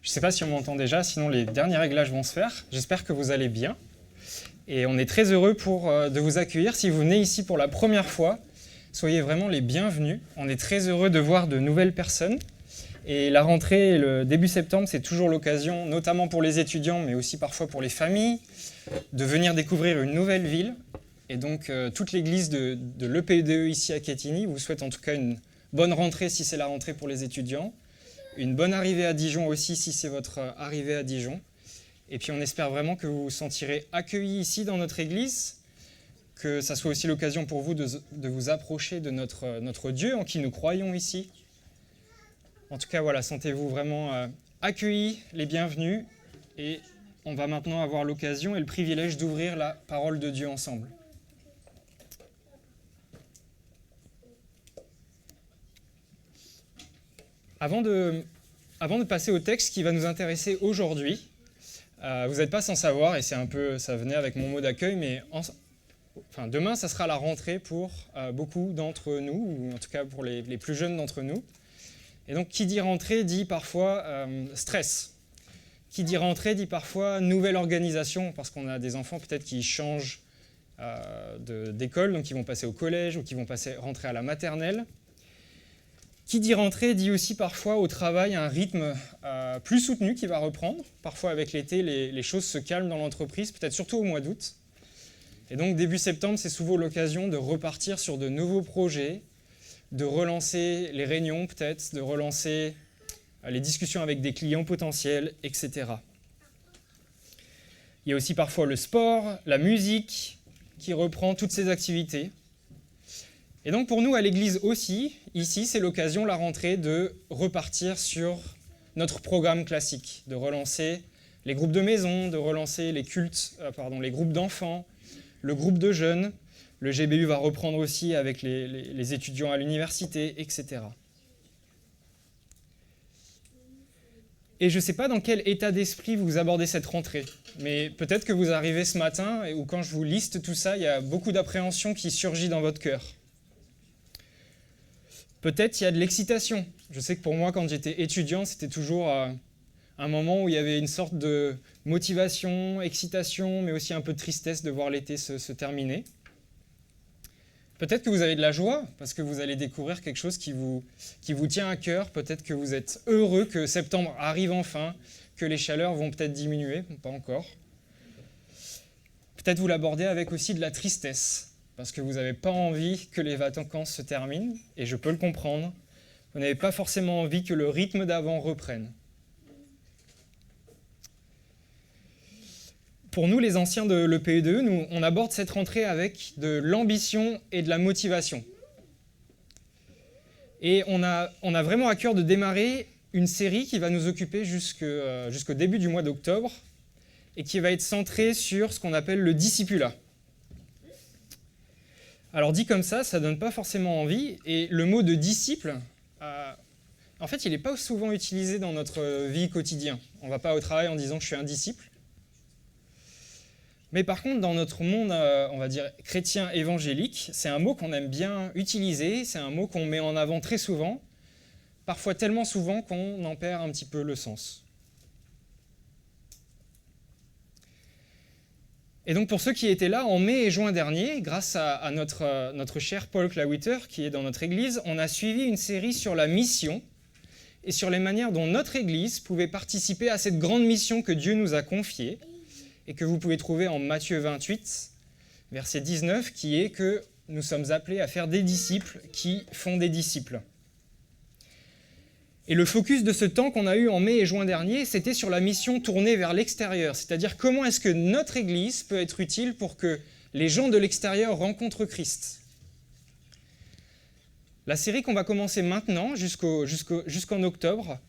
Je ne sais pas si on m'entend déjà, sinon les derniers réglages vont se faire. J'espère que vous allez bien. Et on est très heureux de vous accueillir. Si vous venez ici pour la première fois, soyez vraiment les bienvenus. On est très heureux de voir de nouvelles personnes. Et la rentrée, le début septembre, c'est toujours l'occasion, notamment pour les étudiants, mais aussi parfois pour les familles, de venir découvrir une nouvelle ville. Et donc, toute l'église de l'EPDE ici à Quetigny vous souhaite en tout cas une bonne rentrée si c'est la rentrée pour les étudiants, une bonne arrivée à Dijon aussi si c'est votre arrivée à Dijon. Et puis on espère vraiment que vous vous sentirez accueillis ici dans notre église, que ça soit aussi l'occasion pour vous de vous approcher de notre Dieu en qui nous croyons ici. En tout cas, voilà, sentez-vous vraiment accueillis, les bienvenus. Et on va maintenant avoir l'occasion et le privilège d'ouvrir la parole de Dieu ensemble. Avant de passer au texte qui va nous intéresser aujourd'hui, vous n'êtes pas sans savoir, et ça venait avec mon mot d'accueil, mais demain, ça sera la rentrée pour beaucoup d'entre nous, ou en tout cas pour les plus jeunes d'entre nous. Et donc, qui dit rentrée dit parfois stress. Qui dit rentrée dit parfois nouvelle organisation, parce qu'on a des enfants peut-être qui changent d'école, donc qui vont passer au collège ou qui vont rentrer à la maternelle. Qui dit rentrée dit aussi parfois au travail un rythme plus soutenu qui va reprendre. Parfois avec l'été, les choses se calment dans l'entreprise, peut-être surtout au mois d'août. Et donc début septembre, c'est souvent l'occasion de repartir sur de nouveaux projets, de relancer les réunions peut-être, de relancer les discussions avec des clients potentiels, etc. Il y a aussi parfois le sport, la musique qui reprend toutes ces activités. Et donc pour nous à l'église aussi, ici c'est l'occasion, la rentrée, de repartir sur notre programme classique, de relancer les groupes de maison, de relancer les groupes d'enfants, le groupe de jeunes. Le GBU va reprendre aussi avec les étudiants à l'université, etc. Et je ne sais pas dans quel état d'esprit vous abordez cette rentrée, mais peut-être que vous arrivez ce matin, ou quand je vous liste tout ça, il y a beaucoup d'appréhension qui surgit dans votre cœur. Peut-être il y a de l'excitation. Je sais que pour moi, quand j'étais étudiant, c'était toujours un moment où il y avait une sorte de motivation, excitation, mais aussi un peu de tristesse de voir l'été se terminer. Peut-être que vous avez de la joie, parce que vous allez découvrir quelque chose qui vous tient à cœur. Peut-être que vous êtes heureux que septembre arrive enfin, que les chaleurs vont peut-être diminuer, pas encore. Peut-être vous l'abordez avec aussi de la tristesse, parce que vous n'avez pas envie que les vacances se terminent, et je peux le comprendre. Vous n'avez pas forcément envie que le rythme d'avant reprenne. Pour nous, les anciens de l'EPDE, on aborde cette rentrée avec de l'ambition et de la motivation. Et on a vraiment à cœur de démarrer une série qui va nous occuper jusqu'au début du mois d'octobre et qui va être centrée sur ce qu'on appelle le discipulat. Alors dit comme ça ne donne pas forcément envie. Et le mot de disciple, en fait, il n'est pas souvent utilisé dans notre vie quotidienne. On ne va pas au travail en disant « je suis un disciple ». Mais par contre, dans notre monde, on va dire chrétien évangélique, c'est un mot qu'on aime bien utiliser, c'est un mot qu'on met en avant très souvent, parfois tellement souvent qu'on en perd un petit peu le sens. Et donc pour ceux qui étaient là, en mai et juin dernier, grâce à notre cher Paul Clawitter, qui est dans notre église, on a suivi une série sur la mission et sur les manières dont notre église pouvait participer à cette grande mission que Dieu nous a confiée, et que vous pouvez trouver en Matthieu 28, verset 19, qui est que nous sommes appelés à faire des disciples qui font des disciples. Et le focus de ce temps qu'on a eu en mai et juin dernier, c'était sur la mission tournée vers l'extérieur, c'est-à-dire comment est-ce que notre Église peut être utile pour que les gens de l'extérieur rencontrent Christ. La série qu'on va commencer maintenant, jusqu'en octobre,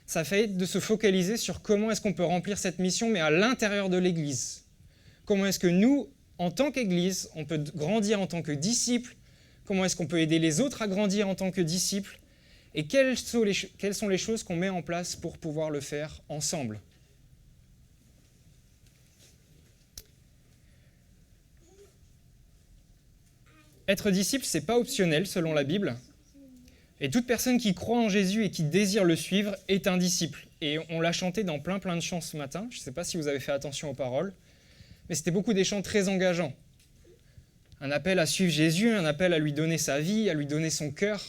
ça fait de se focaliser sur comment est-ce qu'on peut remplir cette mission, mais à l'intérieur de l'Église. Comment est-ce que nous, en tant qu'Église, on peut grandir en tant que disciples, comment est-ce qu'on peut aider les autres à grandir en tant que disciples, et quelles sont les choses qu'on met en place pour pouvoir le faire ensemble. Être disciple, ce n'est pas optionnel selon la Bible. Et toute personne qui croit en Jésus et qui désire le suivre est un disciple. Et on l'a chanté dans plein de chants ce matin. Je ne sais pas si vous avez fait attention aux paroles, mais c'était beaucoup des chants très engageants. Un appel à suivre Jésus, un appel à lui donner sa vie, à lui donner son cœur.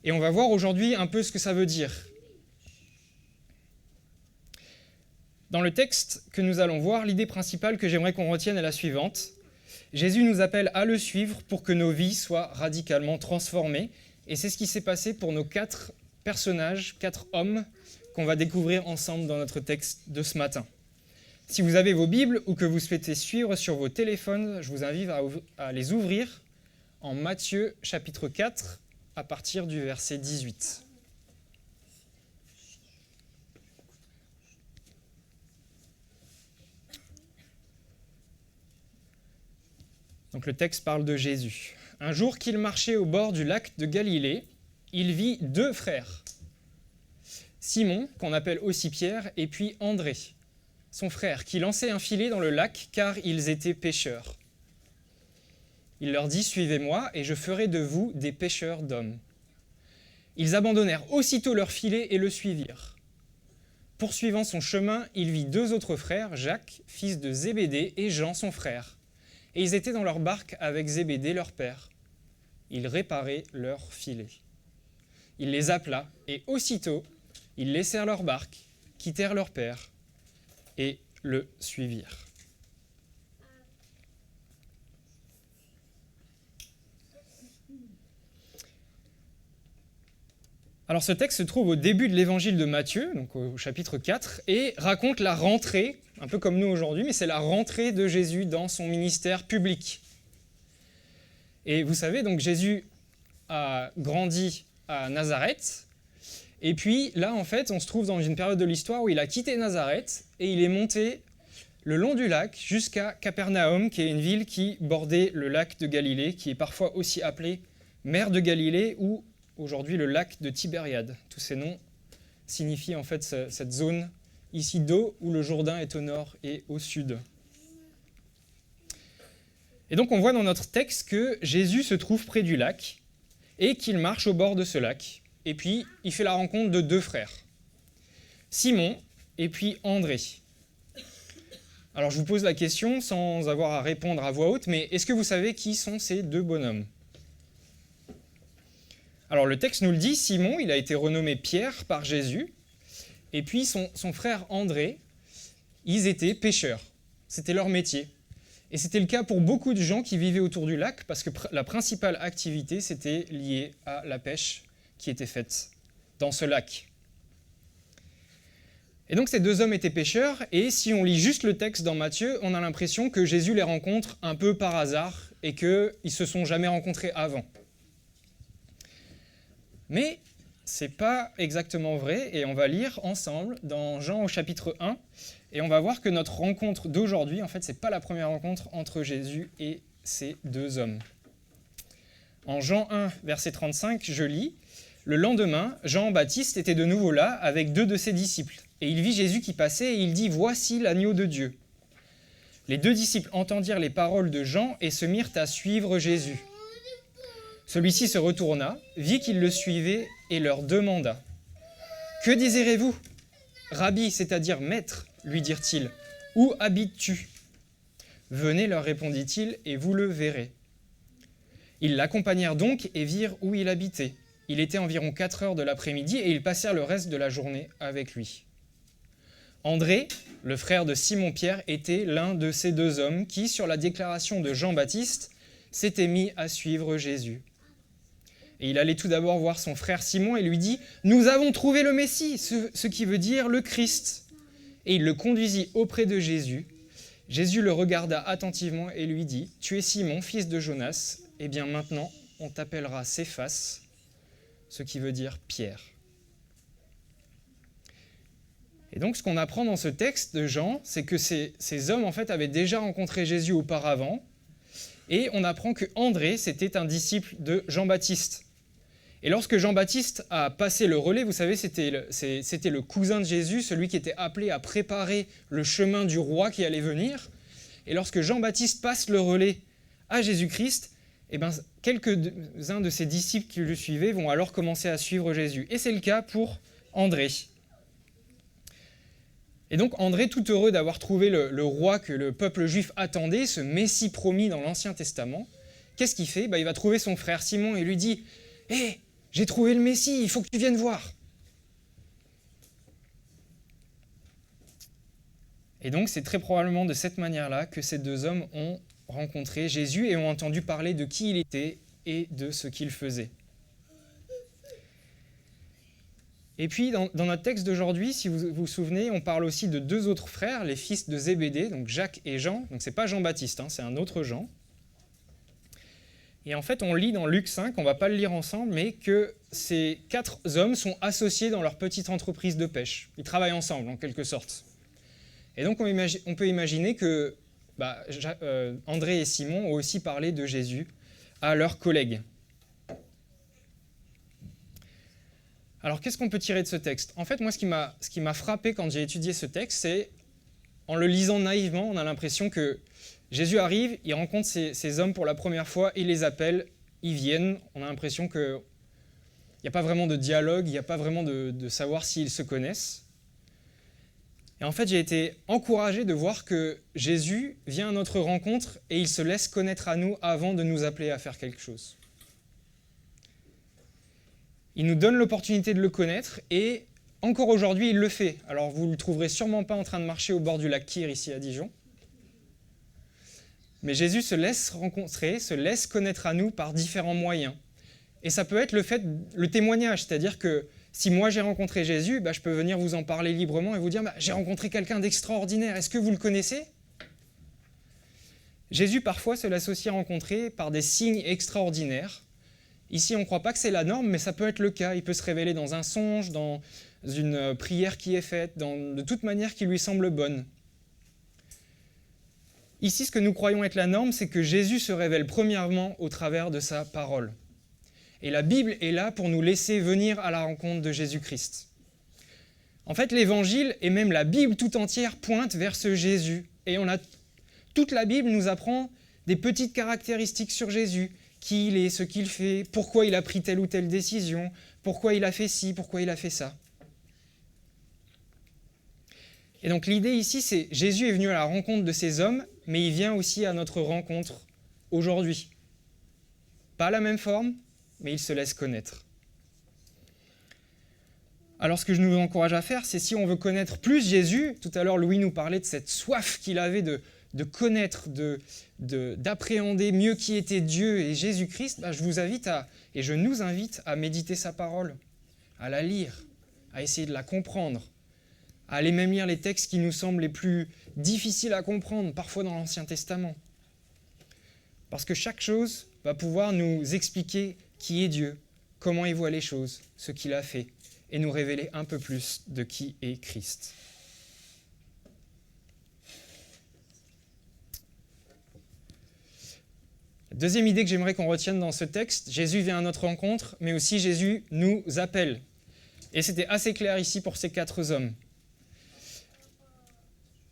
Et on va voir aujourd'hui un peu ce que ça veut dire. Dans le texte que nous allons voir, l'idée principale que j'aimerais qu'on retienne est la suivante. Jésus nous appelle à le suivre pour que nos vies soient radicalement transformées. Et c'est ce qui s'est passé pour nos 4 personnages, 4 hommes, qu'on va découvrir ensemble dans notre texte de ce matin. Si vous avez vos Bibles ou que vous souhaitez suivre sur vos téléphones, je vous invite à les ouvrir en Matthieu chapitre 4 à partir du verset 18. Donc le texte parle de Jésus. Un jour qu'il marchait au bord du lac de Galilée, il vit 2 frères. Simon, qu'on appelle aussi Pierre, et puis André, son frère, qui lançait un filet dans le lac car ils étaient pêcheurs. Il leur dit « Suivez-moi et je ferai de vous des pêcheurs d'hommes. » Ils abandonnèrent aussitôt leur filet et le suivirent. Poursuivant son chemin, il vit 2 autres frères, Jacques, fils de Zébédée, et Jean, son frère. Et ils étaient dans leur barque avec Zébédée, leur père. Il réparait leurs filets. Il les appela, et aussitôt, ils laissèrent leur barque, quittèrent leur père, et le suivirent. Alors ce texte se trouve au début de l'évangile de Matthieu, donc au chapitre 4, et raconte la rentrée, un peu comme nous aujourd'hui, mais c'est la rentrée de Jésus dans son ministère public. Et vous savez, donc Jésus a grandi à Nazareth, et puis là, en fait, on se trouve dans une période de l'histoire où il a quitté Nazareth, et il est monté le long du lac jusqu'à Capernaum, qui est une ville qui bordait le lac de Galilée, qui est parfois aussi appelée mer de Galilée, ou aujourd'hui le lac de Tibériade. Tous ces noms signifient en fait cette zone ici d'eau où le Jourdain est au nord et au sud. Et donc on voit dans notre texte que Jésus se trouve près du lac et qu'il marche au bord de ce lac. Et puis il fait la rencontre de 2 frères, Simon et puis André. Alors je vous pose la question sans avoir à répondre à voix haute, mais est-ce que vous savez qui sont ces 2 bonhommes ? Alors le texte nous le dit, Simon, il a été renommé Pierre par Jésus, et puis son frère André, ils étaient pêcheurs. C'était leur métier. Et c'était le cas pour beaucoup de gens qui vivaient autour du lac, parce que la principale activité, c'était liée à la pêche qui était faite dans ce lac. Et donc ces 2 hommes étaient pêcheurs, et si on lit juste le texte dans Matthieu, on a l'impression que Jésus les rencontre un peu par hasard, et qu'ils ne se sont jamais rencontrés avant. Mais ce n'est pas exactement vrai, et on va lire ensemble dans Jean au chapitre 1, et on va voir que notre rencontre d'aujourd'hui, en fait, ce n'est pas la première rencontre entre Jésus et ces 2 hommes. En Jean 1, verset 35, je lis « Le lendemain, Jean-Baptiste était de nouveau là avec 2 de ses disciples, et il vit Jésus qui passait, et il dit « Voici l'agneau de Dieu ». Les 2 disciples entendirent les paroles de Jean et se mirent à suivre Jésus. Celui-ci se retourna, vit qu'ils le suivaient et leur demanda « Que désirez-vous ? Rabbi, c'est-à-dire maître, lui dirent-ils, où habites-tu ? Venez, leur répondit-il, et vous le verrez. Ils l'accompagnèrent donc et virent où il habitait. Il était environ 4 heures de l'après-midi et ils passèrent le reste de la journée avec lui. André, le frère de Simon-Pierre, était l'un de ces 2 hommes qui, sur la déclaration de Jean-Baptiste, s'était mis à suivre Jésus. Et il allait tout d'abord voir son frère Simon et lui dit « Nous avons trouvé le Messie », ce qui veut dire le Christ. Et il le conduisit auprès de Jésus. Jésus le regarda attentivement et lui dit « Tu es Simon, fils de Jonas, eh bien maintenant on t'appellera Céphas », ce qui veut dire Pierre. Et donc ce qu'on apprend dans ce texte de Jean, c'est que ces hommes en fait avaient déjà rencontré Jésus auparavant, et on apprend que André, c'était un disciple de Jean-Baptiste. Et lorsque Jean-Baptiste a passé le relais, vous savez, c'était le cousin de Jésus, celui qui était appelé à préparer le chemin du roi qui allait venir. Et lorsque Jean-Baptiste passe le relais à Jésus-Christ, et ben, quelques-uns de ses disciples qui le suivaient vont alors commencer à suivre Jésus. Et c'est le cas pour André. Et donc André, tout heureux d'avoir trouvé le roi que le peuple juif attendait, ce Messie promis dans l'Ancien Testament, qu'est-ce qu'il fait ? Il va trouver son frère Simon et lui dit « Hé, j'ai trouvé le Messie, il faut que tu viennes voir !» Et donc c'est très probablement de cette manière-là que ces deux hommes ont rencontré Jésus et ont entendu parler de qui il était et de ce qu'il faisait. Et puis, dans notre texte d'aujourd'hui, si vous vous souvenez, on parle aussi de deux autres frères, les fils de Zébédée, donc Jacques et Jean. Donc, ce n'est pas Jean-Baptiste, c'est un autre Jean. Et en fait, on lit dans Luc 5, on ne va pas le lire ensemble, mais que ces 4 hommes sont associés dans leur petite entreprise de pêche. Ils travaillent ensemble, en quelque sorte. Et donc, on peut imaginer que André et Simon ont aussi parlé de Jésus à leurs collègues. Alors, qu'est-ce qu'on peut tirer de ce texte ? En fait, moi, ce qui m'a frappé quand j'ai étudié ce texte, c'est, en le lisant naïvement, on a l'impression que Jésus arrive, il rencontre ces hommes pour la première fois, il les appelle, ils viennent. On a l'impression qu'il n'y a pas vraiment de dialogue, il n'y a pas vraiment de savoir s'ils se connaissent. Et en fait, j'ai été encouragé de voir que Jésus vient à notre rencontre et il se laisse connaître à nous avant de nous appeler à faire quelque chose. Il nous donne l'opportunité de le connaître et encore aujourd'hui, il le fait. Alors, vous ne le trouverez sûrement pas en train de marcher au bord du lac Kyr, ici à Dijon. Mais Jésus se laisse rencontrer, se laisse connaître à nous par différents moyens. Et ça peut être le témoignage, c'est-à-dire que si moi j'ai rencontré Jésus, je peux venir vous en parler librement et vous dire j'ai rencontré quelqu'un d'extraordinaire, est-ce que vous le connaissez ? Jésus parfois se laisse aussi rencontrer par des signes extraordinaires. Ici, on ne croit pas que c'est la norme, mais ça peut être le cas. Il peut se révéler dans un songe, dans une prière qui est faite, de toute manière qui lui semble bonne. Ici, ce que nous croyons être la norme, c'est que Jésus se révèle premièrement au travers de sa parole. Et la Bible est là pour nous laisser venir à la rencontre de Jésus-Christ. En fait, l'Évangile et même la Bible tout entière pointent vers ce Jésus. Et toute la Bible nous apprend des petites caractéristiques sur Jésus. Qui il est, ce qu'il fait, pourquoi il a pris telle ou telle décision, pourquoi il a fait ci, pourquoi il a fait ça. Et donc l'idée ici, c'est Jésus est venu à la rencontre de ces hommes, mais il vient aussi à notre rencontre aujourd'hui. Pas la même forme, mais il se laisse connaître. Alors ce que je nous encourage à faire, c'est si on veut connaître plus Jésus, tout à l'heure Louis nous parlait de cette soif qu'il avait de connaître, d'appréhender mieux qui était Dieu et Jésus-Christ, je nous invite à méditer sa parole, à la lire, à essayer de la comprendre, à aller même lire les textes qui nous semblent les plus difficiles à comprendre, parfois dans l'Ancien Testament. Parce que chaque chose va pouvoir nous expliquer qui est Dieu, comment il voit les choses, ce qu'il a fait, et nous révéler un peu plus de qui est Christ. Deuxième idée que j'aimerais qu'on retienne dans ce texte, Jésus vient à notre rencontre, mais aussi Jésus nous appelle. Et c'était assez clair ici pour ces 4 hommes.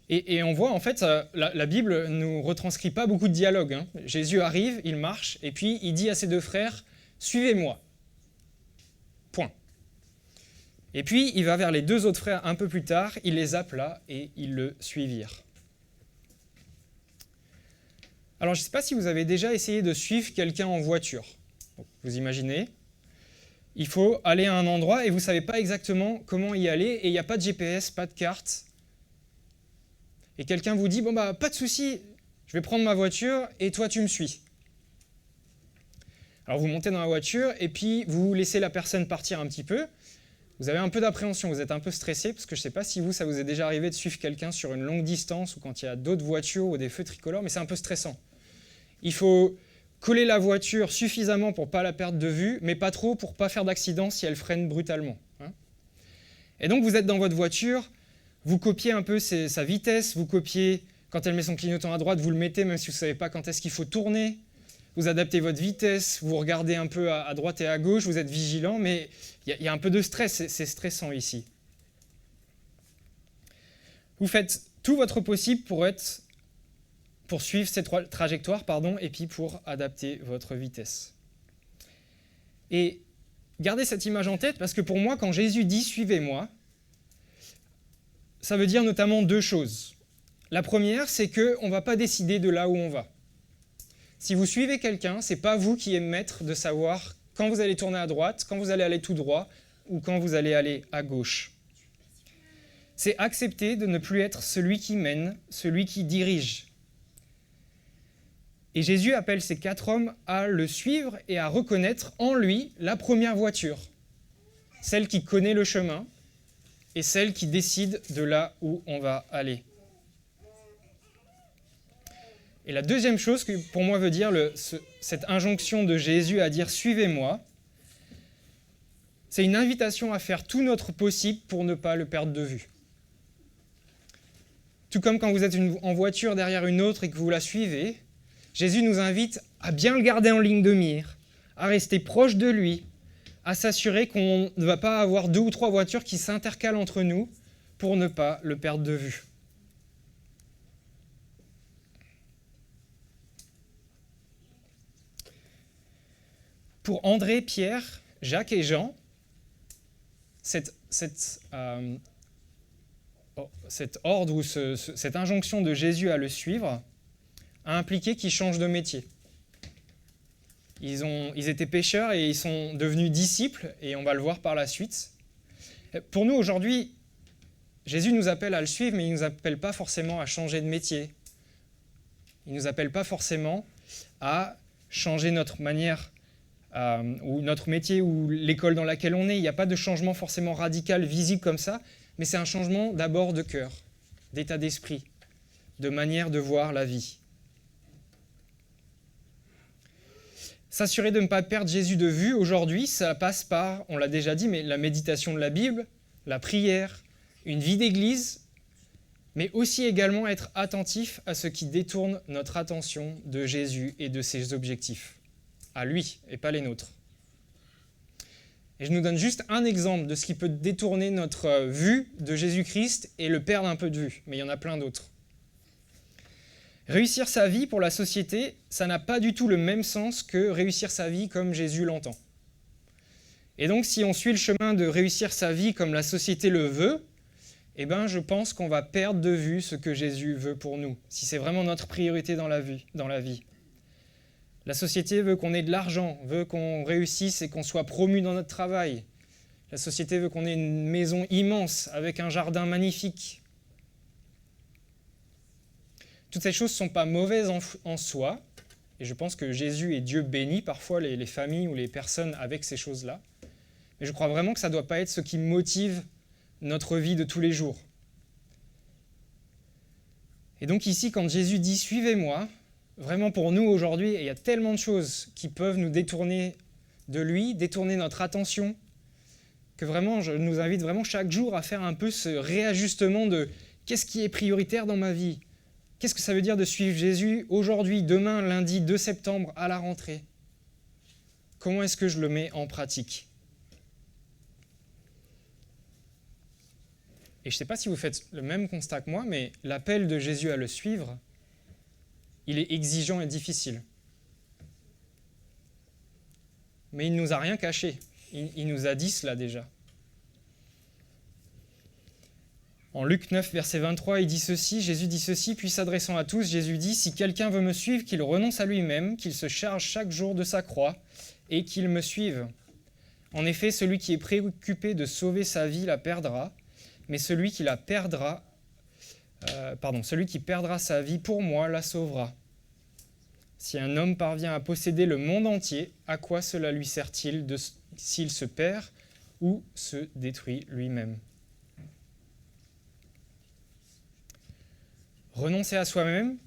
Et on voit, en fait, la Bible ne nous retranscrit pas beaucoup de dialogue. Jésus arrive, il marche, et puis il dit à ses 2 frères, « Suivez-moi ». Point. Et puis, il va vers les 2 autres frères un peu plus tard, il les appela et ils le suivirent. Alors, je ne sais pas si vous avez déjà essayé de suivre quelqu'un en voiture. Donc, vous imaginez, il faut aller à un endroit et vous ne savez pas exactement comment y aller et il n'y a pas de GPS, pas de carte. Et quelqu'un vous dit, pas de souci, je vais prendre ma voiture et toi tu me suis. Alors vous montez dans la voiture et puis vous laissez la personne partir un petit peu. Vous avez un peu d'appréhension, vous êtes un peu stressé parce que je ne sais pas si ça vous est déjà arrivé de suivre quelqu'un sur une longue distance ou quand il y a d'autres voitures ou des feux tricolores, mais c'est un peu stressant. Il faut coller la voiture suffisamment pour ne pas la perdre de vue, mais pas trop pour ne pas faire d'accident si elle freine brutalement. Et donc vous êtes dans votre voiture, vous copiez un peu sa vitesse, vous copiez, quand elle met son clignotant à droite, vous le mettez même si vous ne savez pas quand est-ce qu'il faut tourner. Vous adaptez votre vitesse, vous regardez un peu à droite et à gauche, vous êtes vigilant, mais il y a un peu de stress, c'est stressant ici. Vous faites tout votre possible pour être pour suivre cette trajectoire, et puis pour adapter votre vitesse. Et gardez cette image en tête, parce que pour moi, quand Jésus dit « suivez-moi », ça veut dire notamment deux choses. La première, c'est qu'on ne va pas décider de là où on va. Si vous suivez quelqu'un, ce n'est pas vous qui êtes maître de savoir quand vous allez tourner à droite, quand vous allez aller tout droit, ou quand vous allez aller à gauche. C'est accepter de ne plus être celui qui mène, celui qui dirige. Et Jésus appelle ces 4 hommes à le suivre et à reconnaître en lui la première voiture, celle qui connaît le chemin et celle qui décide de là où on va aller. Et la deuxième chose que pour moi veut dire cette injonction de Jésus à dire « suivez-moi », c'est une invitation à faire tout notre possible pour ne pas le perdre de vue. Tout comme quand vous êtes en voiture derrière une autre et que vous la suivez, Jésus nous invite à bien le garder en ligne de mire, à rester proche de lui, à s'assurer qu'on ne va pas avoir 2 ou 3 voitures qui s'intercalent entre nous pour ne pas le perdre de vue. Pour André, Pierre, Jacques et Jean, cet ordre ou cette injonction de Jésus à le suivre a impliqué qu'ils changent de métier. Ils étaient pêcheurs et ils sont devenus disciples, et on va le voir par la suite. Pour nous, aujourd'hui, Jésus nous appelle à le suivre, mais il ne nous appelle pas forcément à changer de métier. Il ne nous appelle pas forcément à changer notre manière ou notre métier ou l'école dans laquelle on est. Il n'y a pas de changement forcément radical, visible comme ça, mais c'est un changement d'abord de cœur, d'état d'esprit, de manière de voir la vie. S'assurer de ne pas perdre Jésus de vue aujourd'hui, ça passe par, on l'a déjà dit, mais la méditation de la Bible, la prière, une vie d'église, mais aussi également être attentif à ce qui détourne notre attention de Jésus et de ses objectifs, à lui et pas les nôtres. Et je nous donne juste un exemple de ce qui peut détourner notre vue de Jésus-Christ et le perdre un peu de vue, mais il y en a plein d'autres. Réussir sa vie pour la société, ça n'a pas du tout le même sens que réussir sa vie comme Jésus l'entend. Et donc, si on suit le chemin de réussir sa vie comme la société le veut, eh ben, je pense qu'on va perdre de vue ce que Jésus veut pour nous, si c'est vraiment notre priorité dans la vie. La société veut qu'on ait de l'argent, veut qu'on réussisse et qu'on soit promu dans notre travail. La société veut qu'on ait une maison immense avec un jardin magnifique. Toutes ces choses ne sont pas mauvaises en soi, et je pense que Jésus et Dieu bénit parfois les familles ou les personnes avec ces choses-là. Mais je crois vraiment que ça ne doit pas être ce qui motive notre vie de tous les jours. Et donc ici, quand Jésus dit « suivez-moi », vraiment pour nous aujourd'hui, il y a tellement de choses qui peuvent nous détourner de lui, détourner notre attention, que vraiment, je nous invite vraiment chaque jour à faire un peu ce réajustement de qu'est-ce qui est prioritaire dans ma vie ? Qu'est-ce que ça veut dire de suivre Jésus aujourd'hui, demain, lundi 2 septembre, à la rentrée ? Comment est-ce que je le mets en pratique ? Et je ne sais pas si vous faites le même constat que moi, mais l'appel de Jésus à le suivre, il est exigeant et difficile. Mais il ne nous a rien caché. Il nous a dit cela déjà. En Luc 9, verset 23, Jésus dit ceci, puis s'adressant à tous, Jésus dit « Si quelqu'un veut me suivre, qu'il renonce à lui-même, qu'il se charge chaque jour de sa croix, et qu'il me suive. En effet, celui qui est préoccupé de sauver sa vie la perdra, mais celui qui perdra sa vie pour moi la sauvera. Si un homme parvient à posséder le monde entier, à quoi cela lui sert-il s'il se perd ou se détruit lui-même » Renoncer à soi-même,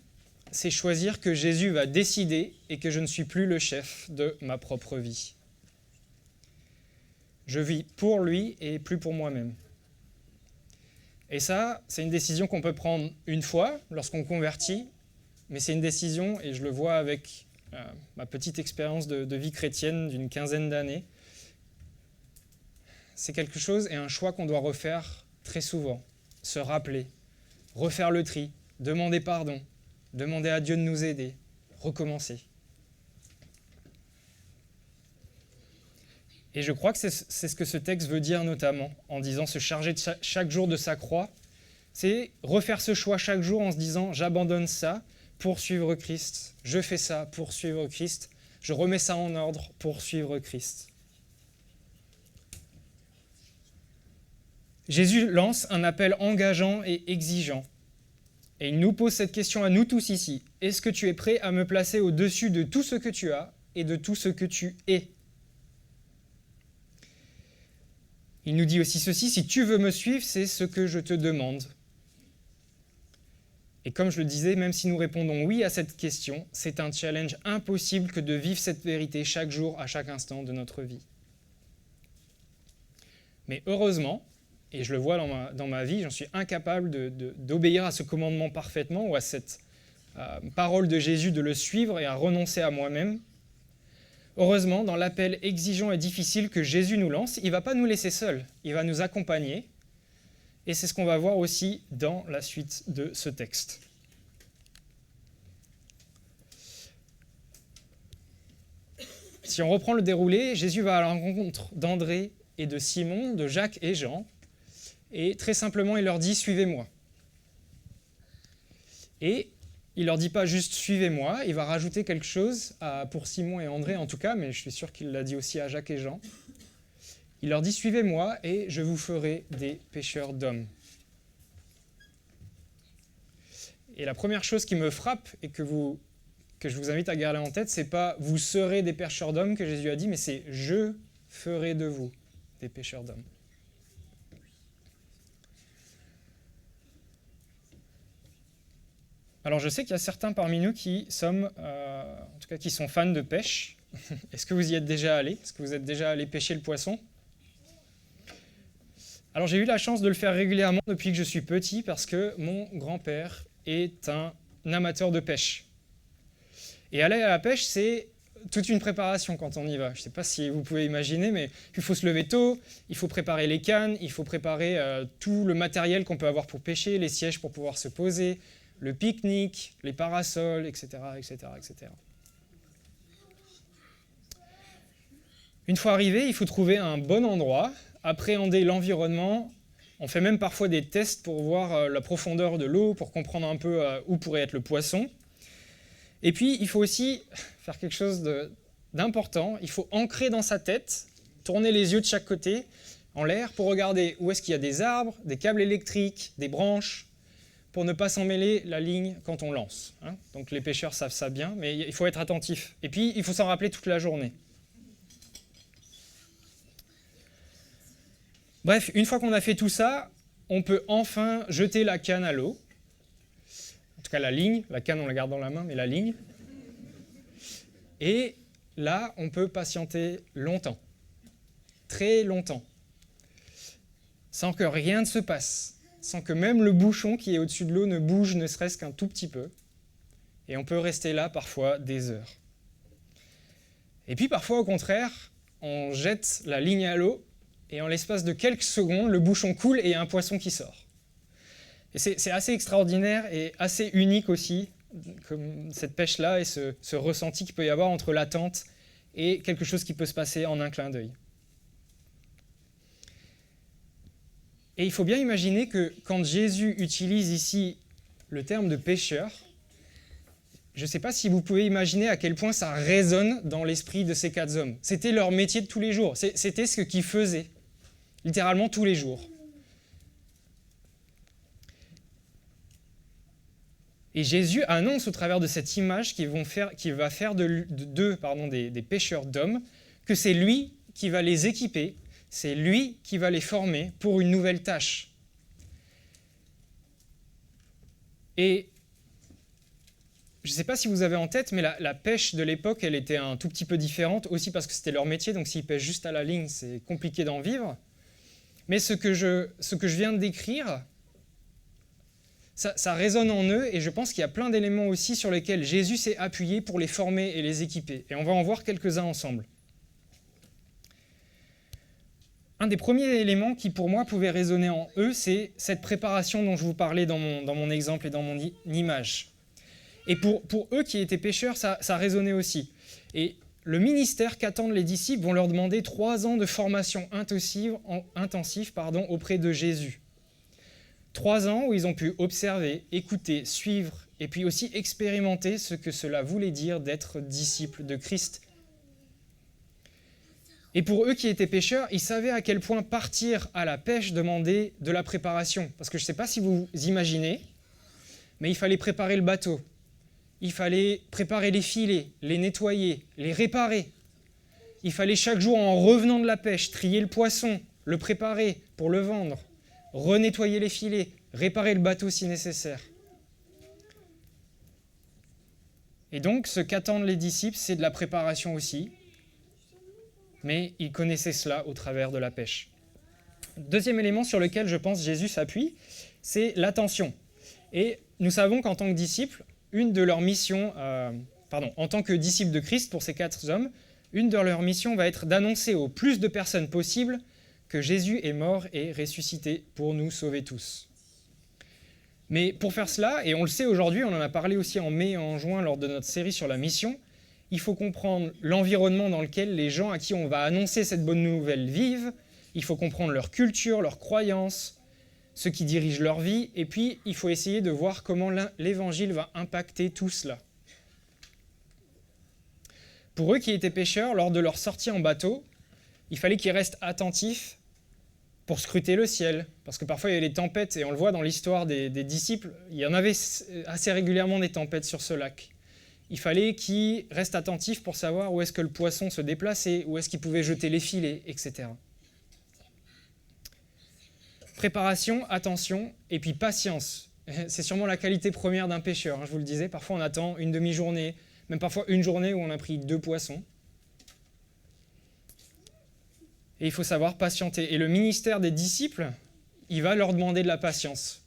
c'est choisir que Jésus va décider et que je ne suis plus le chef de ma propre vie. Je vis pour lui et plus pour moi-même. Et ça, c'est une décision qu'on peut prendre une fois lorsqu'on convertit, mais c'est une décision, et je le vois avec ma petite expérience de vie chrétienne d'une 15aine d'années, c'est quelque chose et un choix qu'on doit refaire très souvent, se rappeler, refaire le tri, demander pardon, demander à Dieu de nous aider, recommencer. Et je crois que c'est ce que ce texte veut dire notamment, en disant se charger de chaque jour de sa croix, c'est refaire ce choix chaque jour en se disant j'abandonne ça pour suivre Christ, je fais ça pour suivre Christ, je remets ça en ordre pour suivre Christ. Jésus lance un appel engageant et exigeant. Et il nous pose cette question à nous tous ici. Est-ce que tu es prêt à me placer au-dessus de tout ce que tu as et de tout ce que tu es ? Il nous dit aussi ceci, si tu veux me suivre, c'est ce que je te demande. Et comme je le disais, même si nous répondons oui à cette question, c'est un challenge impossible que de vivre cette vérité chaque jour, à chaque instant de notre vie. Mais heureusement, et je le vois dans ma vie, j'en suis incapable d'obéir à ce commandement parfaitement ou à cette parole de Jésus de le suivre et à renoncer à moi-même. Heureusement, dans l'appel exigeant et difficile que Jésus nous lance, il ne va pas nous laisser seuls, il va nous accompagner. Et c'est ce qu'on va voir aussi dans la suite de ce texte. Si on reprend le déroulé, Jésus va à la rencontre d'André et de Simon, de Jacques et Jean. Et très simplement, il leur dit « Suivez-moi ». Et il ne leur dit pas juste « Suivez-moi », il va rajouter quelque chose pour Simon et André en tout cas, mais je suis sûr qu'il l'a dit aussi à Jacques et Jean. Il leur dit « Suivez-moi et je vous ferai des pêcheurs d'hommes ». Et la première chose qui me frappe et que je vous invite à garder en tête, c'est pas « vous serez des pêcheurs d'hommes » que Jésus a dit, mais c'est « je ferai de vous des pêcheurs d'hommes ». Alors je sais qu'il y a certains parmi nous qui sont fans de pêche. Est-ce que vous y êtes déjà allé ? Est-ce que vous êtes déjà allé pêcher le poisson ? Alors j'ai eu la chance de le faire régulièrement depuis que je suis petit parce que mon grand-père est un amateur de pêche. Et aller à la pêche, c'est toute une préparation quand on y va. Je ne sais pas si vous pouvez imaginer, mais il faut se lever tôt, il faut préparer les cannes, il faut préparer tout le matériel qu'on peut avoir pour pêcher, les sièges pour pouvoir se poser, le pique-nique, les parasols, etc., etc., etc. Une fois arrivé, il faut trouver un bon endroit, appréhender l'environnement. On fait même parfois des tests pour voir la profondeur de l'eau, pour comprendre un peu où pourrait être le poisson. Et puis, il faut aussi faire quelque chose d'important. Il faut ancrer dans sa tête, tourner les yeux de chaque côté en l'air pour regarder où est-ce qu'il y a des arbres, des câbles électriques, des branches, pour ne pas s'en mêler la ligne quand on lance. Donc les pêcheurs savent ça bien, mais il faut être attentif. Et puis, il faut s'en rappeler toute la journée. Bref, une fois qu'on a fait tout ça, on peut enfin jeter la canne à l'eau. En tout cas, la ligne. La canne, on la garde dans la main, mais la ligne. Et là, on peut patienter longtemps. Très longtemps. Sans que rien ne se passe. Sans que même le bouchon qui est au-dessus de l'eau ne bouge ne serait-ce qu'un tout petit peu. Et on peut rester là parfois des heures. Et puis parfois, au contraire, on jette la ligne à l'eau et en l'espace de quelques secondes, le bouchon coule et il y a un poisson qui sort. Et c'est assez extraordinaire et assez unique aussi, comme cette pêche-là et ce ressenti qu'il peut y avoir entre l'attente et quelque chose qui peut se passer en un clin d'œil. Et il faut bien imaginer que quand Jésus utilise ici le terme de pêcheur, je ne sais pas si vous pouvez imaginer à quel point ça résonne dans l'esprit de ces 4 hommes. C'était leur métier de tous les jours, c'était ce qu'ils faisaient, littéralement tous les jours. Et Jésus annonce au travers de cette image qu'il va faire d'eux des pêcheurs d'hommes, que c'est lui qui va les équiper, c'est lui qui va les former pour une nouvelle tâche. Et je ne sais pas si vous avez en tête, mais la pêche de l'époque, elle était un tout petit peu différente, aussi parce que c'était leur métier, donc s'ils pêchent juste à la ligne, c'est compliqué d'en vivre. Mais ce que je viens de décrire, ça résonne en eux, et je pense qu'il y a plein d'éléments aussi sur lesquels Jésus s'est appuyé pour les former et les équiper. Et on va en voir quelques-uns ensemble. Un des premiers éléments qui, pour moi, pouvait résonner en eux, c'est cette préparation dont je vous parlais dans mon exemple et dans mon image. Et pour eux qui étaient pécheurs, ça résonnait aussi. Et le ministère qu'attendent les disciples vont leur demander 3 ans de formation intensive auprès de Jésus. 3 ans où ils ont pu observer, écouter, suivre et puis aussi expérimenter ce que cela voulait dire d'être disciples de Christ. Et pour eux qui étaient pêcheurs, ils savaient à quel point partir à la pêche demandait de la préparation. Parce que je ne sais pas si vous imaginez, mais il fallait préparer le bateau. Il fallait préparer les filets, les nettoyer, les réparer. Il fallait chaque jour, en revenant de la pêche, trier le poisson, le préparer pour le vendre, renettoyer les filets, réparer le bateau si nécessaire. Et donc, ce qu'attendent les disciples, c'est de la préparation aussi. Mais ils connaissaient cela au travers de la pêche. Deuxième élément sur lequel je pense Jésus s'appuie, c'est l'attention. Et nous savons qu'en tant que disciples, une de leurs missions, en tant que disciples de Christ pour ces 4 hommes, une de leurs missions va être d'annoncer au plus de personnes possible que Jésus est mort et ressuscité pour nous sauver tous. Mais pour faire cela, et on le sait aujourd'hui, on en a parlé aussi en mai et en juin lors de notre série sur la mission, il faut comprendre l'environnement dans lequel les gens à qui on va annoncer cette bonne nouvelle vivent, il faut comprendre leur culture, leurs croyances, ce qui dirige leur vie, et puis il faut essayer de voir comment l'évangile va impacter tout cela. Pour eux qui étaient pêcheurs, lors de leur sortie en bateau, il fallait qu'ils restent attentifs pour scruter le ciel, parce que parfois il y avait des tempêtes, et on le voit dans l'histoire des disciples, il y en avait assez régulièrement des tempêtes sur ce lac. Il fallait qu'ils restent attentifs pour savoir où est-ce que le poisson se déplaçait, où est-ce qu'ils pouvaient jeter les filets, etc. Préparation, attention, et puis patience. C'est sûrement la qualité première d'un pêcheur, je vous le disais. Parfois on attend une demi-journée, même parfois une journée où on a pris 2 poissons. Et il faut savoir patienter. Et le ministère des disciples, il va leur demander de la patience.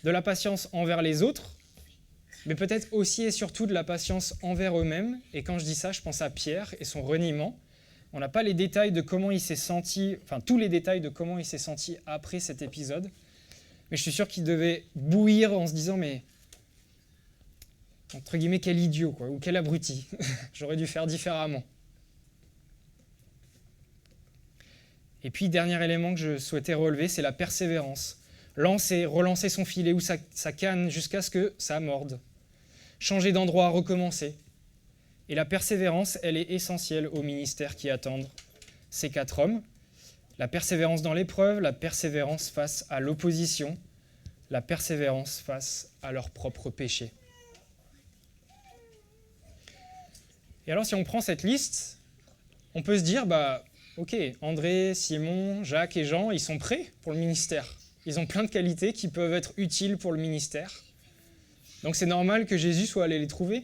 De la patience envers les autres, mais peut-être aussi et surtout de la patience envers eux-mêmes. Et quand je dis ça, je pense à Pierre et son reniement. On n'a pas les détails de comment il s'est senti, tous les détails de comment il s'est senti après cet épisode. Mais je suis sûr qu'il devait bouillir en se disant, mais, entre guillemets, quel idiot, quoi, ou quel abruti. J'aurais dû faire différemment. Et puis, dernier élément que je souhaitais relever, c'est la persévérance. Lancer, relancer son filet ou sa canne jusqu'à ce que ça morde. Changer d'endroit, recommencer. Et la persévérance, elle est essentielle au ministère qui attendent ces 4 hommes. La persévérance dans l'épreuve, la persévérance face à l'opposition, la persévérance face à leur propre péché. Et alors, si on prend cette liste, on peut se dire, ok, André, Simon, Jacques et Jean, ils sont prêts pour le ministère. Ils ont plein de qualités qui peuvent être utiles pour le ministère. Donc c'est normal que Jésus soit allé les trouver.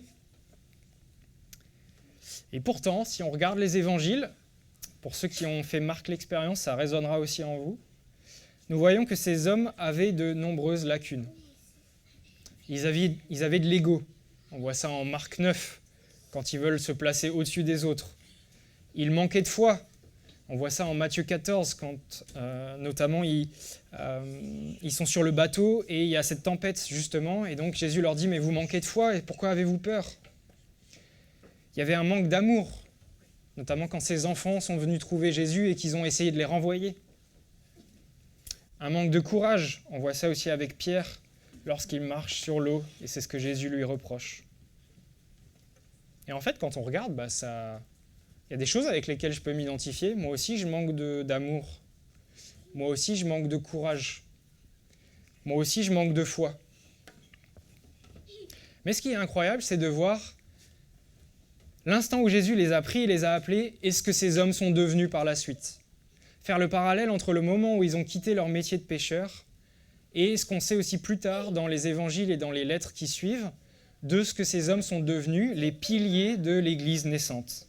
Et pourtant, si on regarde les évangiles, pour ceux qui ont fait Marc l'expérience, ça résonnera aussi en vous, nous voyons que ces hommes avaient de nombreuses lacunes. Ils avaient de l'ego. On voit ça en Marc 9, quand ils veulent se placer au-dessus des autres. Ils manquaient de foi. On voit ça en Matthieu 14, quand notamment ils sont sur le bateau et il y a cette tempête justement, et donc Jésus leur dit « Mais vous manquez de foi, et pourquoi avez-vous peur ?» Il y avait un manque d'amour, notamment quand ces enfants sont venus trouver Jésus et qu'ils ont essayé de les renvoyer. Un manque de courage, on voit ça aussi avec Pierre lorsqu'il marche sur l'eau, et c'est ce que Jésus lui reproche. Et en fait, quand on regarde, il y a des choses avec lesquelles je peux m'identifier. Moi aussi, je manque d'amour. Moi aussi, je manque de courage. Moi aussi, je manque de foi. Mais ce qui est incroyable, c'est de voir l'instant où Jésus les a pris et les a appelés et ce que ces hommes sont devenus par la suite. Faire le parallèle entre le moment où ils ont quitté leur métier de pêcheur et ce qu'on sait aussi plus tard dans les évangiles et dans les lettres qui suivent, de ce que ces hommes sont devenus les piliers de l'Église naissante.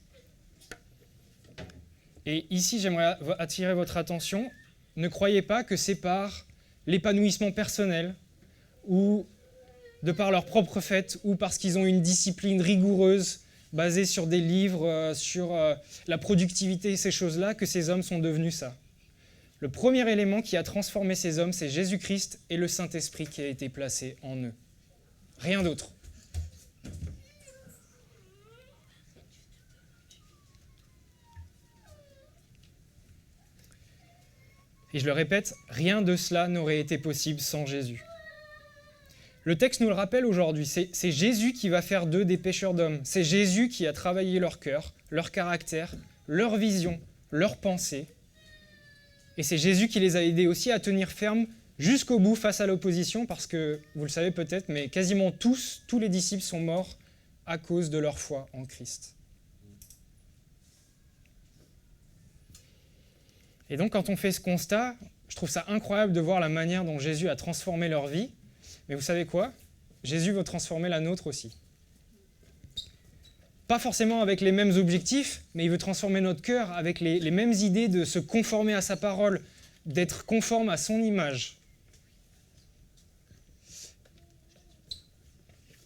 Et ici, j'aimerais attirer votre attention. Ne croyez pas que c'est par l'épanouissement personnel ou de par leur propre fait ou parce qu'ils ont une discipline rigoureuse basée sur des livres, sur la productivité et ces choses-là, que ces hommes sont devenus ça. Le premier élément qui a transformé ces hommes, c'est Jésus-Christ et le Saint-Esprit qui a été placé en eux. Rien d'autre. Et je le répète, rien de cela n'aurait été possible sans Jésus. Le texte nous le rappelle aujourd'hui, c'est Jésus qui va faire d'eux des pêcheurs d'hommes. C'est Jésus qui a travaillé leur cœur, leur caractère, leur vision, leurs pensées. Et c'est Jésus qui les a aidés aussi à tenir ferme jusqu'au bout face à l'opposition, parce que, vous le savez peut-être, mais quasiment tous les disciples sont morts à cause de leur foi en Christ. Et donc quand on fait ce constat, je trouve ça incroyable de voir la manière dont Jésus a transformé leur vie. Mais vous savez quoi ? Jésus veut transformer la nôtre aussi. Pas forcément avec les mêmes objectifs, mais il veut transformer notre cœur avec les mêmes idées de se conformer à sa parole, d'être conforme à son image.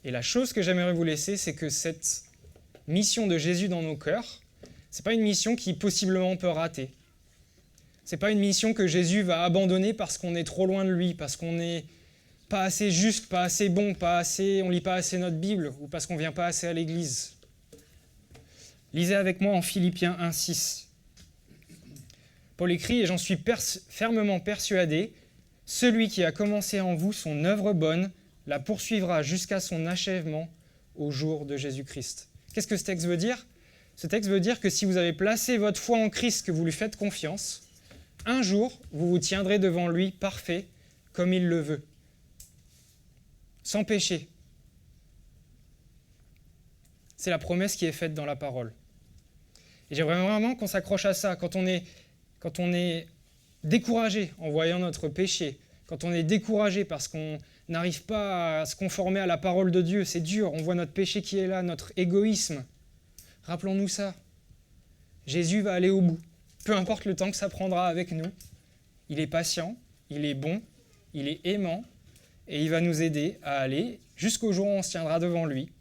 Et la chose que j'aimerais vous laisser, c'est que cette mission de Jésus dans nos cœurs, ce n'est pas une mission qui possiblement peut rater. Ce n'est pas une mission que Jésus va abandonner parce qu'on est trop loin de lui, parce qu'on n'est pas assez juste, pas assez bon, on ne lit pas assez notre Bible, ou parce qu'on ne vient pas assez à l'église. Lisez avec moi en Philippiens 1,6. Paul écrit, et j'en suis fermement persuadé, celui qui a commencé en vous son œuvre bonne, la poursuivra jusqu'à son achèvement au jour de Jésus-Christ. Qu'est-ce que ce texte veut dire ? Ce texte veut dire que si vous avez placé votre foi en Christ, que vous lui faites confiance, un jour, vous vous tiendrez devant lui parfait, comme il le veut, sans péché. C'est la promesse qui est faite dans la parole. Et j'aimerais vraiment qu'on s'accroche à ça. Quand on est découragé en voyant notre péché, quand on est découragé parce qu'on n'arrive pas à se conformer à la parole de Dieu, c'est dur, on voit notre péché qui est là, notre égoïsme. Rappelons-nous ça. Jésus va aller au bout. Peu importe le temps que ça prendra avec nous. Il est patient, il est bon, il est aimant, et il va nous aider à aller jusqu'au jour où on se tiendra devant lui,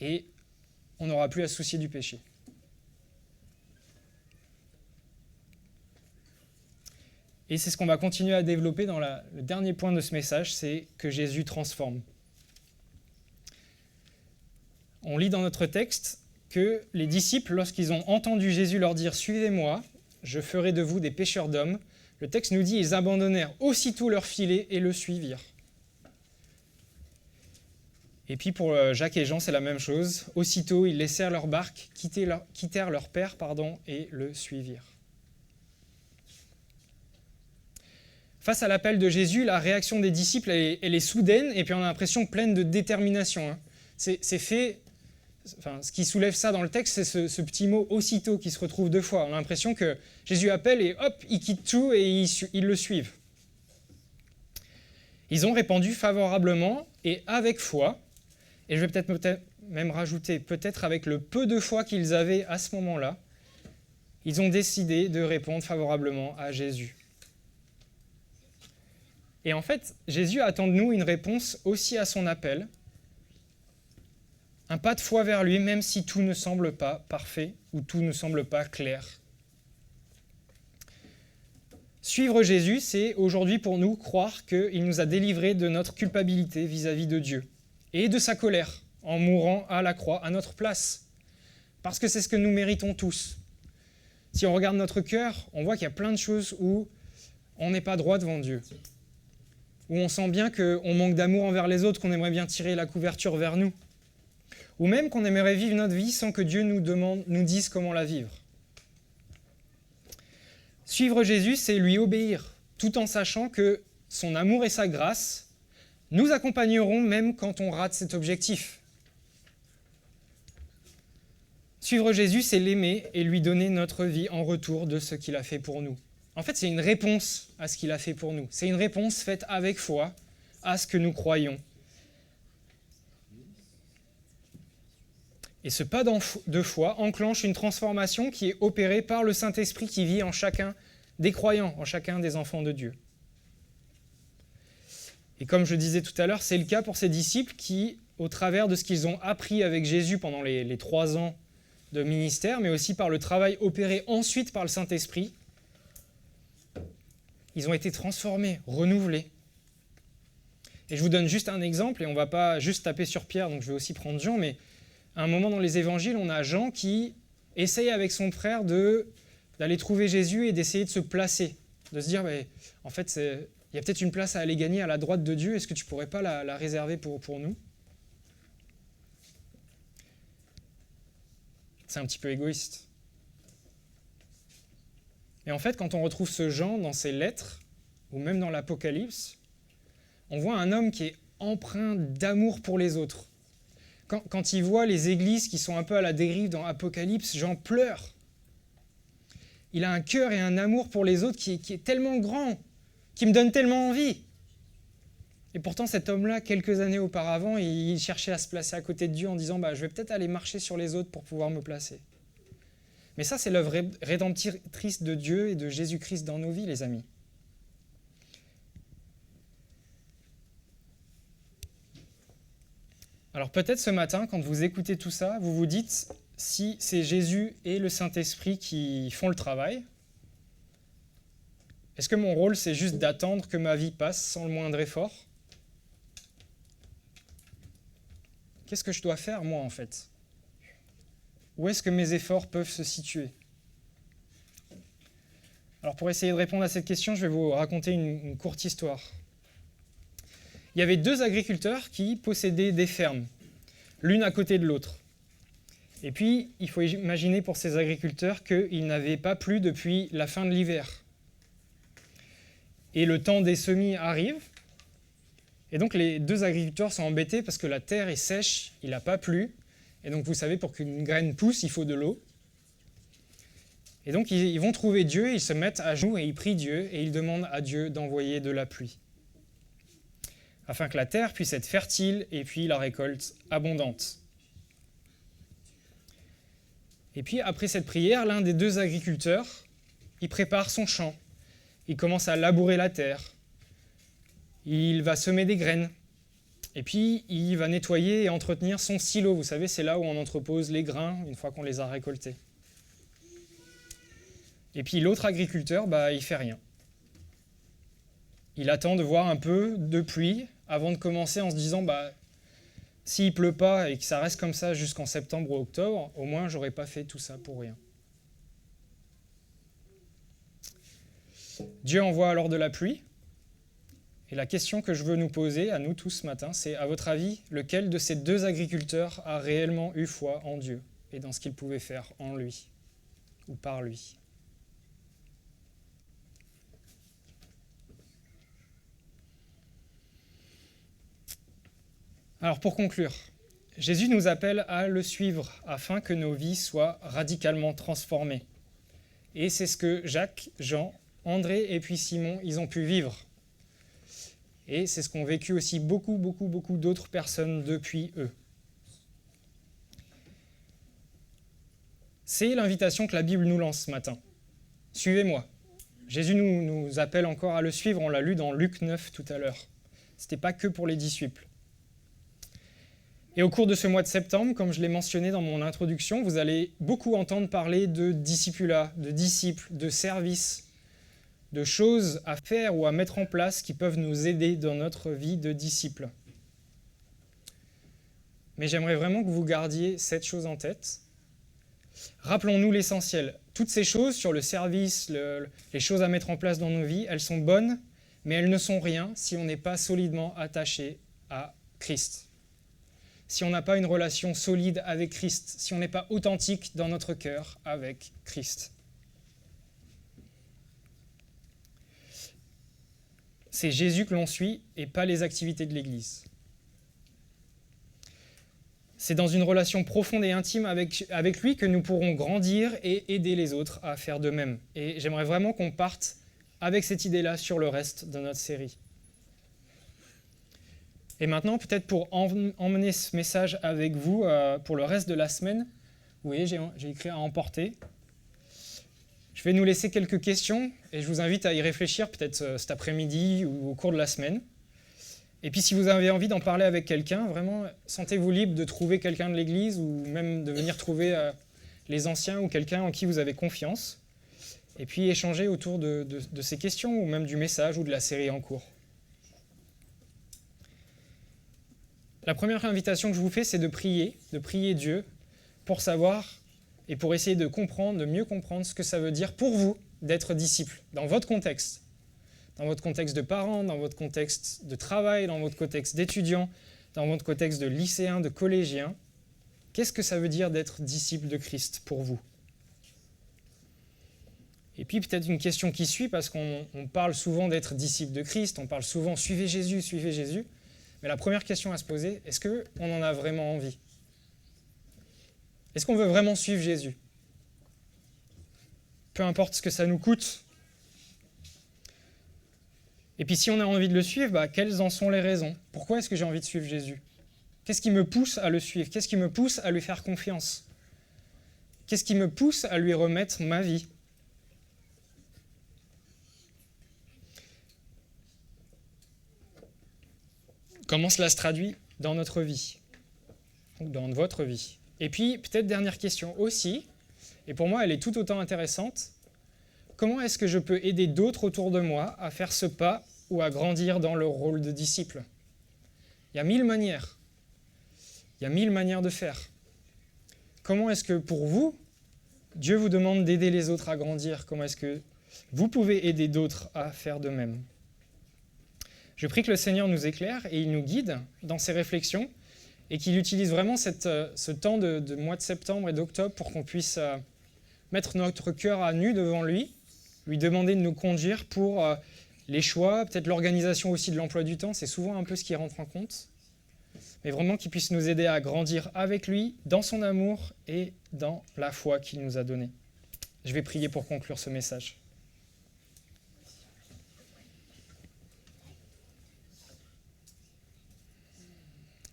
et on n'aura plus à se soucier du péché. Et c'est ce qu'on va continuer à développer dans le dernier point de ce message, c'est que Jésus transforme. On lit dans notre texte que les disciples, lorsqu'ils ont entendu Jésus leur dire « Suivez-moi, je ferai de vous des pêcheurs d'hommes », le texte nous dit « Ils abandonnèrent aussitôt leur filet et le suivirent ». Et puis pour Jacques et Jean, c'est la même chose. Aussitôt, ils laissèrent leur barque, quittèrent leur père, et le suivirent. Face à l'appel de Jésus, la réaction des disciples, elle est soudaine, et puis on a l'impression pleine de détermination. C'est fait, ce qui soulève ça dans le texte, c'est ce petit mot « aussitôt » qui se retrouve 2 fois. On a l'impression que Jésus appelle et hop, ils quittent tout et ils le suivent. Ils ont répondu favorablement et avec foi, et je vais peut-être même rajouter, peut-être avec le peu de foi qu'ils avaient à ce moment-là, ils ont décidé de répondre favorablement à Jésus. Et en fait, Jésus attend de nous une réponse aussi à son appel, un pas de foi vers lui, même si tout ne semble pas parfait ou tout ne semble pas clair. Suivre Jésus, c'est aujourd'hui pour nous croire qu'il nous a délivrés de notre culpabilité vis-à-vis de Dieu et de sa colère en mourant à la croix à notre place. Parce que c'est ce que nous méritons tous. Si on regarde notre cœur, on voit qu'il y a plein de choses où on n'est pas droit devant Dieu, où on sent bien qu'on manque d'amour envers les autres, qu'on aimerait bien tirer la couverture vers nous, ou même qu'on aimerait vivre notre vie sans que Dieu nous dise comment la vivre. Suivre Jésus, c'est lui obéir, tout en sachant que son amour et sa grâce nous accompagneront même quand on rate cet objectif. Suivre Jésus, c'est l'aimer et lui donner notre vie en retour de ce qu'il a fait pour nous. En fait, c'est une réponse à ce qu'il a fait pour nous. C'est une réponse faite avec foi à ce que nous croyons. Et ce pas de foi enclenche une transformation qui est opérée par le Saint-Esprit qui vit en chacun des croyants, en chacun des enfants de Dieu. Et comme je disais tout à l'heure, c'est le cas pour ces disciples qui, au travers de ce qu'ils ont appris avec Jésus pendant les 3 ans de ministère, mais aussi par le travail opéré ensuite par le Saint-Esprit, ils ont été transformés, renouvelés. Et je vous donne juste un exemple, et on ne va pas juste taper sur Pierre, donc je vais aussi prendre Jean, mais à un moment dans les évangiles, on a Jean qui essaye avec son frère d'aller trouver Jésus et d'essayer de se placer de se dire, mais, en fait, il y a peut-être une place à aller gagner à la droite de Dieu, est-ce que tu ne pourrais pas la réserver pour nous? C'est un petit peu égoïste. Et en fait, quand on retrouve ce Jean dans ses lettres, ou même dans l'Apocalypse, on voit un homme qui est empreint d'amour pour les autres. Quand il voit les églises qui sont un peu à la dérive dans Apocalypse, Jean pleure. Il a un cœur et un amour pour les autres qui est tellement grand, qui me donne tellement envie. Et pourtant, cet homme-là, quelques années auparavant, il cherchait à se placer à côté de Dieu en disant je vais peut-être aller marcher sur les autres pour pouvoir me placer. Mais ça, c'est l'œuvre rédemptrice de Dieu et de Jésus-Christ dans nos vies, les amis. Alors peut-être ce matin, quand vous écoutez tout ça, vous vous dites, si c'est Jésus et le Saint-Esprit qui font le travail, est-ce que mon rôle, c'est juste d'attendre que ma vie passe sans le moindre effort? Qu'est-ce que je dois faire, moi, en fait? Où est-ce que mes efforts peuvent se situer? Alors pour essayer de répondre à cette question, je vais vous raconter une courte histoire. Il y avait 2 agriculteurs qui possédaient des fermes, l'une à côté de l'autre. Et puis, il faut imaginer pour ces agriculteurs qu'il n'avait pas plu depuis la fin de l'hiver. Et le temps des semis arrive, et donc les 2 agriculteurs sont embêtés parce que la terre est sèche, il n'a pas plu, et donc vous savez, pour qu'une graine pousse, il faut de l'eau. Et donc ils vont trouver Dieu, ils se mettent à genoux et ils prient Dieu, et ils demandent à Dieu d'envoyer de la pluie, afin que la terre puisse être fertile et puis la récolte abondante. Et puis après cette prière, l'un des 2 agriculteurs, il prépare son champ, il commence à labourer la terre, il va semer des graines, et puis il va nettoyer et entretenir son silo. Vous savez, c'est là où on entrepose les grains une fois qu'on les a récoltés. Et puis l'autre agriculteur, il fait rien. Il attend de voir un peu de pluie avant de commencer en se disant s'il pleut pas et que ça reste comme ça jusqu'en septembre ou octobre, au moins j'aurais pas fait tout ça pour rien. Dieu envoie alors de la pluie. Et la question que je veux nous poser, à nous tous ce matin, c'est, à votre avis, lequel de ces 2 agriculteurs a réellement eu foi en Dieu et dans ce qu'il pouvait faire en lui ou par lui? Alors pour conclure, Jésus nous appelle à le suivre afin que nos vies soient radicalement transformées. Et c'est ce que Jacques, Jean, André et puis Simon, ils ont pu vivre. Et c'est ce qu'ont vécu aussi beaucoup d'autres personnes depuis eux. C'est l'invitation que la Bible nous lance ce matin. Suivez-moi. Jésus nous appelle encore à le suivre, on l'a lu dans Luc 9 tout à l'heure. Ce n'était pas que pour les disciples. Et au cours de ce mois de septembre, comme je l'ai mentionné dans mon introduction, vous allez beaucoup entendre parler de discipulat, de disciples, de service, de choses à faire ou à mettre en place qui peuvent nous aider dans notre vie de disciples. Mais j'aimerais vraiment que vous gardiez cette chose en tête. Rappelons-nous l'essentiel. Toutes ces choses sur le service, les choses à mettre en place dans nos vies, elles sont bonnes, mais elles ne sont rien si on n'est pas solidement attaché à Christ. Si on n'a pas une relation solide avec Christ, si on n'est pas authentique dans notre cœur avec Christ. C'est Jésus que l'on suit et pas les activités de l'Église. C'est dans une relation profonde et intime avec lui que nous pourrons grandir et aider les autres à faire de même. Et j'aimerais vraiment qu'on parte avec cette idée-là sur le reste de notre série. Et maintenant, peut-être pour emmener ce message avec vous pour le reste de la semaine, vous voyez, j'ai écrit à emporter. Je vais nous laisser quelques questions et je vous invite à y réfléchir peut-être cet après-midi ou au cours de la semaine. Et puis si vous avez envie d'en parler avec quelqu'un, vraiment, sentez-vous libre de trouver quelqu'un de l'église ou même de venir trouver les anciens ou quelqu'un en qui vous avez confiance. Et puis échanger autour de ces questions ou même du message ou de la série en cours. La première invitation que je vous fais, c'est de prier Dieu pour savoir et pour essayer de comprendre, de mieux comprendre ce que ça veut dire pour vous d'être disciple dans votre contexte de parents, dans votre contexte de travail, dans votre contexte d'étudiant, dans votre contexte de lycéen, de collégien. Qu'est-ce que ça veut dire d'être disciple de Christ pour vous? Et puis peut-être une question qui suit, parce qu'on parle souvent d'être disciple de Christ, on parle souvent « suivez Jésus », mais la première question à se poser, est-ce qu'on en a vraiment envie? Est-ce qu'on veut vraiment suivre Jésus? Peu importe ce que ça nous coûte. Et puis si on a envie de le suivre, quelles en sont les raisons? Pourquoi est-ce que j'ai envie de suivre Jésus? Qu'est-ce qui me pousse à le suivre? Qu'est-ce qui me pousse à lui faire confiance? Qu'est-ce qui me pousse à lui remettre ma vie? Comment cela se traduit dans notre vie, dans votre vie? Et puis, peut-être dernière question aussi, et pour moi elle est tout autant intéressante, comment est-ce que je peux aider d'autres autour de moi à faire ce pas ou à grandir dans leur rôle de disciple? Il y a 1000 manières. Il y a 1000 manières de faire. Comment est-ce que pour vous, Dieu vous demande d'aider les autres à grandir? Comment est-ce que vous pouvez aider d'autres à faire de même? Je prie que le Seigneur nous éclaire et il nous guide dans ses réflexions et qu'il utilise vraiment ce temps de mois de septembre et d'octobre pour qu'on puisse mettre notre cœur à nu devant lui demander de nous conduire pour les choix, peut-être l'organisation aussi de l'emploi du temps, c'est souvent un peu ce qui rentre en compte, mais vraiment qu'il puisse nous aider à grandir avec lui, dans son amour et dans la foi qu'il nous a donnée. Je vais prier pour conclure ce message.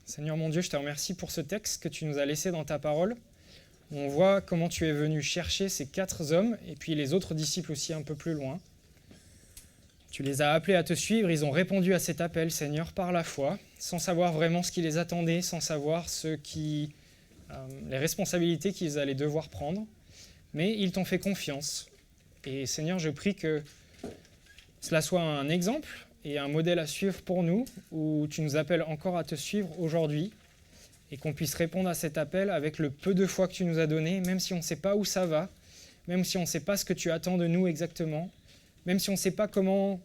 Seigneur mon Dieu, je te remercie pour ce texte que tu nous as laissé dans ta parole. On voit comment tu es venu chercher ces 4 hommes et puis les autres disciples aussi un peu plus loin. Tu les as appelés à te suivre, ils ont répondu à cet appel, Seigneur, par la foi, sans savoir vraiment ce qui les attendait, sans savoir les responsabilités qu'ils allaient devoir prendre. Mais ils t'ont fait confiance. Et Seigneur, je prie que cela soit un exemple et un modèle à suivre pour nous, où tu nous appelles encore à te suivre aujourd'hui, et qu'on puisse répondre à cet appel avec le peu de foi que tu nous as donné, même si on ne sait pas où ça va, même si on ne sait pas ce que tu attends de nous exactement, même si on ne sait pas comment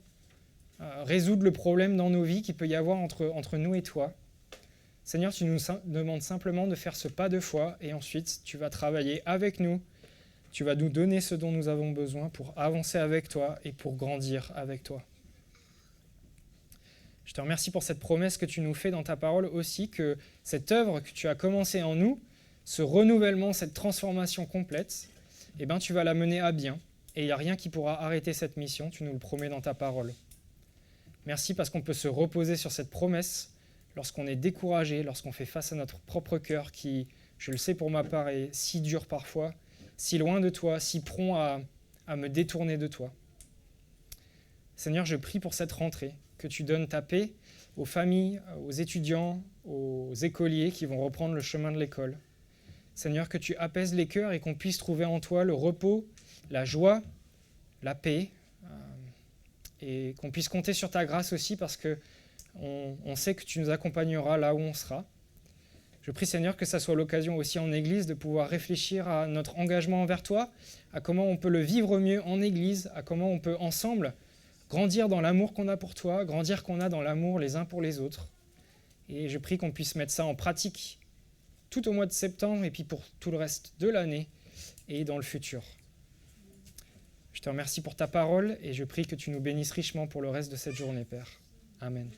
résoudre le problème dans nos vies qu'il peut y avoir entre nous et toi. Seigneur, tu nous demandes simplement de faire ce pas de foi, et ensuite tu vas travailler avec nous, tu vas nous donner ce dont nous avons besoin pour avancer avec toi et pour grandir avec toi. Je te remercie pour cette promesse que tu nous fais dans ta parole aussi, que cette œuvre que tu as commencée en nous, ce renouvellement, cette transformation complète, tu vas la mener à bien. Et il n'y a rien qui pourra arrêter cette mission, tu nous le promets dans ta parole. Merci parce qu'on peut se reposer sur cette promesse lorsqu'on est découragé, lorsqu'on fait face à notre propre cœur qui, je le sais pour ma part, est si dur parfois, si loin de toi, si prompt à me détourner de toi. Seigneur, je prie pour cette rentrée, que tu donnes ta paix aux familles, aux étudiants, aux écoliers qui vont reprendre le chemin de l'école. Seigneur, que tu apaises les cœurs et qu'on puisse trouver en toi le repos, la joie, la paix, et qu'on puisse compter sur ta grâce aussi parce qu'on sait que tu nous accompagneras là où on sera. Je prie, Seigneur, que ça soit l'occasion aussi en Église de pouvoir réfléchir à notre engagement envers toi, à comment on peut le vivre mieux en Église, à comment on peut ensemble grandir dans l'amour qu'on a pour toi, grandir qu'on a dans l'amour les uns pour les autres. Et je prie qu'on puisse mettre ça en pratique tout au mois de septembre et puis pour tout le reste de l'année et dans le futur. Je te remercie pour ta parole et je prie que tu nous bénisses richement pour le reste de cette journée, Père. Amen.